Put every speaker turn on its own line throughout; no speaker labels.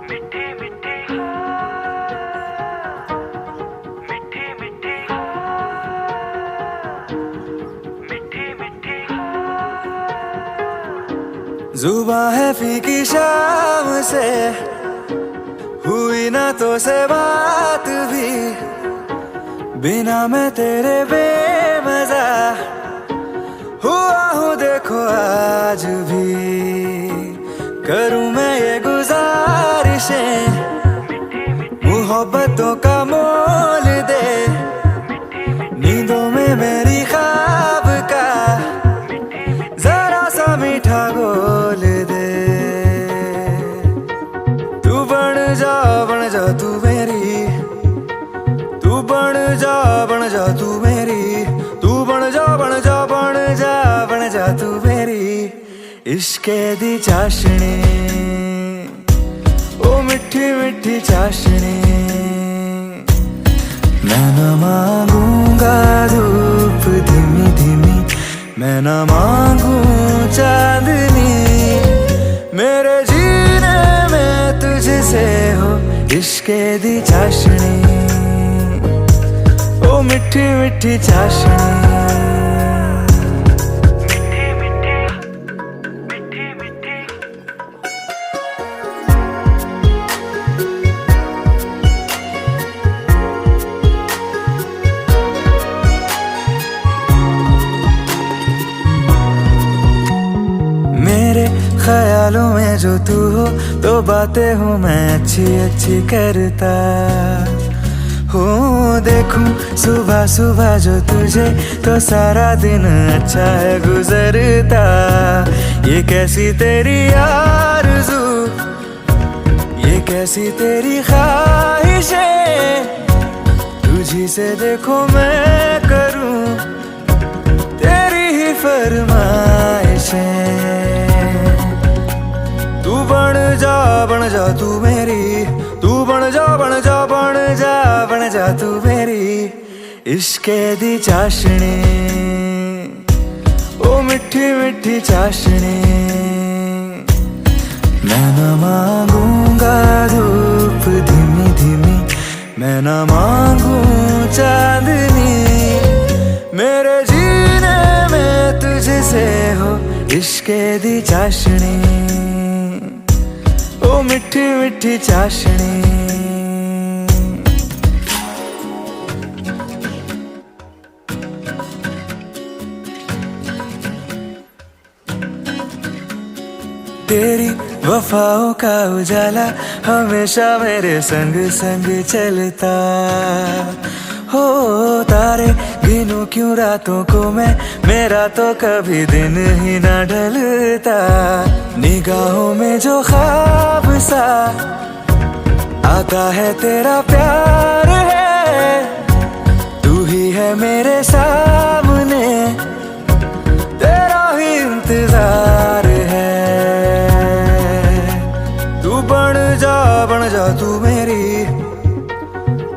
मिठी मिठी मिठी मिठी मिठी मिठी
जुबां है फीकी शाम से, हुई ना तो से बात भी, बिना मैं तेरे बेमज़ा हुआ हूँ देखो आज भी। करूँ मैं ये गुजारिशें, मोहब्बतों का मोल दे, नींदों में मेरी ख्वाब का जरा सा मीठा घोल दे। तू बन जा तू मेरी, तू बन जा तू मेरी, तू बन जा तू मेरी इश्के दी चाशनी, ओ मिठी मिठी चाशनी। मैं न मांगूंगा धूप धीमी धीमी, मैं न मांगू चांदनी, मेरे जीने में तुझसे हो इश्के दी चाशनी, ओ मिठी मिठी चाशनी। ख्यालों में जो तू हो तो बातें हूँ मैं अच्छी अच्छी करता हूँ। देखूं सुबह सुबह जो तुझे तो सारा दिन अच्छा है गुजरता। ये कैसी तेरी आरज़ू, ये कैसी तेरी ख्वाहिशें, तुझी से देखो मैं करूँ तेरी ही फरमाइशें। तू बन जा तू मेरी, तू बन जा तू मेरी इश्के दी चाशनी, ओ मिठी मिठी चाशनी। मैं न मांगूंगा धूप धीमी धीमी, मैं न मांगू चांदनी, मेरे जीने में तुझसे हो इश्के दी चाशनी, ओ मिठी मिठी चाशनी। तेरी वफाओं का उजाला हमेशा मेरे संग संग चलता हो। तारे गिनूं क्यों रातों को मैं, मेरा तो कभी दिन ही ना ढलता। निगाहों में जो ख्वाब सा आता है तेरा प्यार है, तू ही है मेरे सामने, तेरा ही इंतजार है। तू बन जा तू मेरी,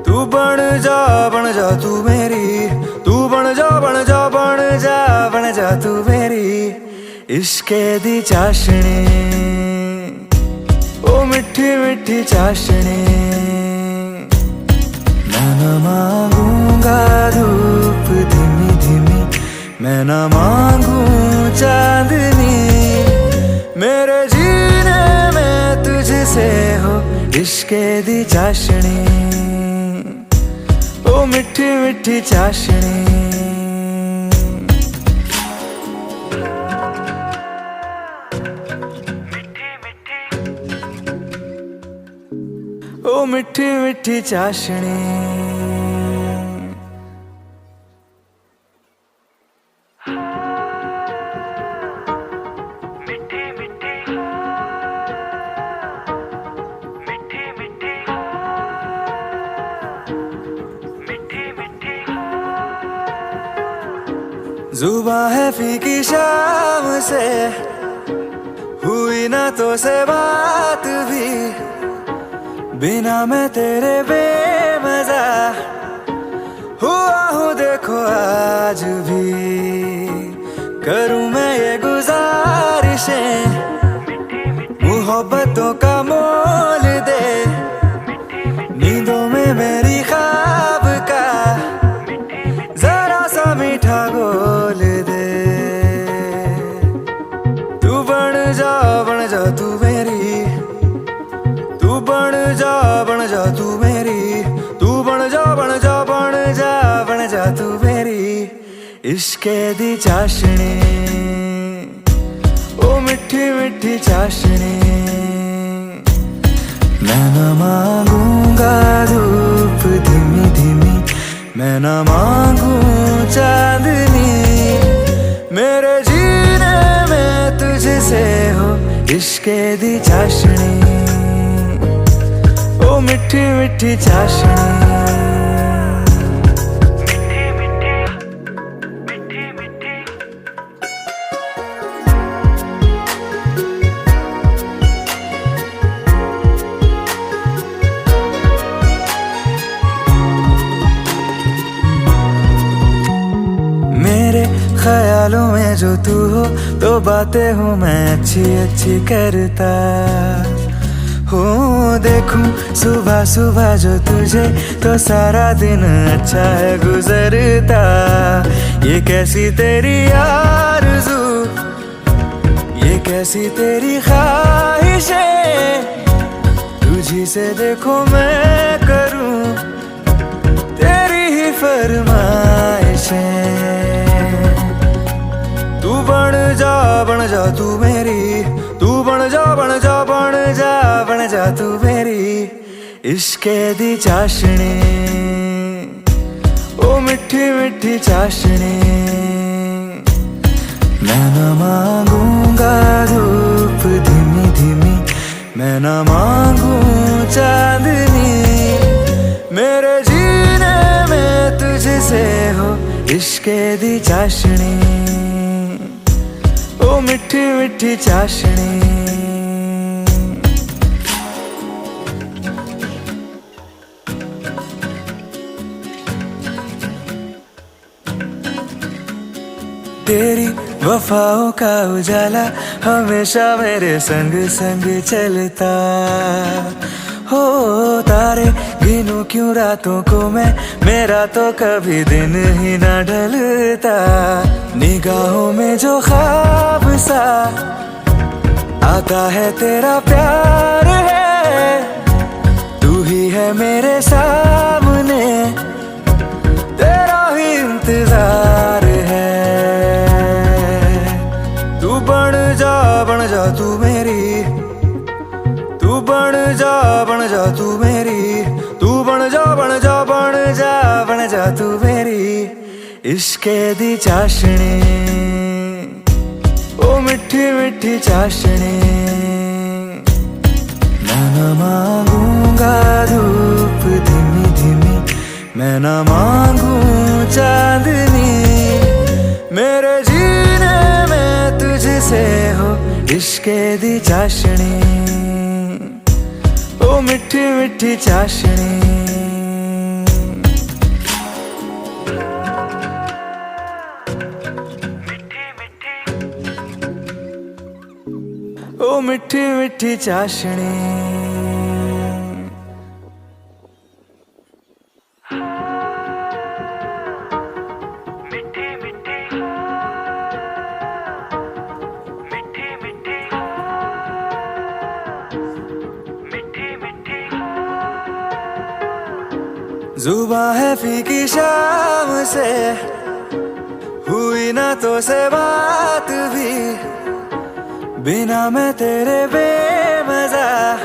तू बन जा तू मेरी, तू बन जा तू मेरी इश्के दी चाशनी, ओ मिठी मिठी चाशनी। मैं न मांगूंगा धूप धीमी धीमी, मैं न मांगू चांदनी, मेरे जीने में तुझसे हो इश्के दी चाशनी, ओ मिठी मिठी चाशनी। ओ मिठी मिठी चाशनी।
मिठी मिठी मिठी मिठी मिठी मिठी
जुबां है फीकी शाम से, हुई ना तो से बात भी, बिना मैं तेरे बेमज़ा हुआ हूँ देखो आज भी। करूँ मैं ये गुजारिशें, मोहब्बतों का मोल दे, नींदों में मेरी ख्वाब का जरा सा मीठा घोल दे। तू बन जा तू मेरी, तू बन जा तू मेरी, तू बन जा तू मेरी इश्के दी चाशनी, ओ मिठी मिठी चाशनी। मैं न मांगूंगा धूप धीमी धीमी, मैं न मांगू चांदनी, मेरे जीने में तुझसे हो इश्के दी चाशनी, ओ मिठी मिठी चाशनी। मेरे ख्यालों में जो तू हो तो बातें हूँ मैं अच्छी अच्छी करता हूँ। देखूं सुबह सुबह जो तुझे तो सारा दिन अच्छा है गुजरता। ये कैसी तेरी आरज़ू, ये कैसी तेरी ख्वाहिशें, तुझी से देखो मैं करूँ तेरी ही फरमाइशें। तू बन जा तू मेरी, तू बन जा तू मेरी इश्के दी चाशनी, ओ मिठी मिठी चाशनी। मैं न मांगूंगा धूप धीमी धीमी, मैं न मांगू चांदनी, मेरे जीने में तुझसे हो इश्के दी चाशनी, ओ मिठी मिठी चाशनी। तेरी वफाओं का उजाला हमेशा मेरे संग संग चलता हो। तारे गिनूं क्यों रातों को मैं, मेरा तो कभी दिन ही ना ढलता। निगाहों में जो ख्वाब सा आता है तेरा प्यार है, तू ही है मेरे सामने, तेरा ही इंतजार है। तू बन जा तू मेरी, तू बन जा तू मेरी, तू बन जा तू मेरी इश्के दी चाशनी, ओ मिठी मिठी चाशनी। मैं न मांगूंगा धूप धीमी धीमी, मैं न मांगू चांदनी, मेरे जीने में तुझसे हो इश्के दी चाशनी, ओ मिठी मिठी चाशनी। ओ मिठी मिठी चाशनी। जुबां है फीकी शाम से, हुई ना तो से बात भी, बिना मैं तेरे बेमजा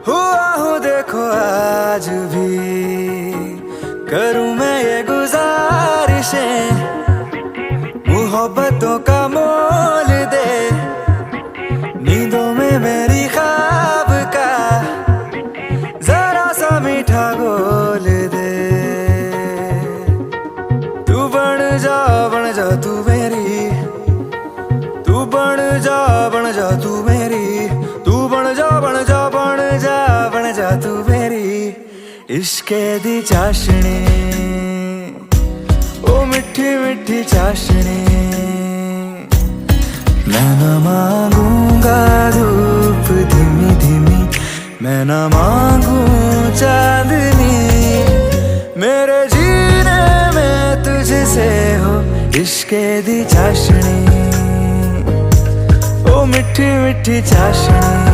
हुआ हूँ देखो आज भी। करूँ मैं ये गुजारिशें, मोहब्बतों का मोल दे, नींदों में मेरी ख्वाब का जरा सा मीठा घोल दे। तू बन जा तू मेरी, तू बन जा तू मेरी, तू बन जा तू मेरी इश्के दी चाशनी, ओ मिठी मिठी चाशनी। मैं न मांगूंगा धूप मैं ना मांगू चांदनी, मेरे जीने में तुझसे हो इश्के दी चाशनी, ओ मिठी मिठी चाशनी।